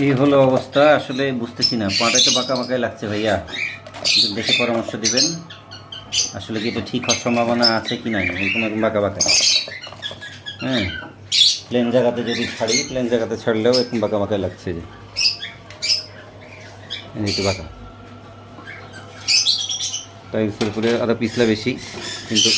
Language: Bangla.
এই হলো অবস্থা। আসলে বুঝতেছি না, পাটা তো বাঁকা বাঁকাই লাগছে ভাইয়া। একটু দেখে পরামর্শ দিবেন, আসলে কি এটা ঠিক হওয়ার সম্ভাবনা আছে কি নাই, এরকম এরকম বাঁকা বাঁকা। হ্যাঁ, প্লেন জায়গাতে যদি ছাড়ি, প্লেন জায়গাতে ছাড়লেও এরকম বাঁকা বাঁকাই লাগছে যে, একটু বাঁকা। টাইলসের উপরে আরও পিছলা বেশি, কিন্তু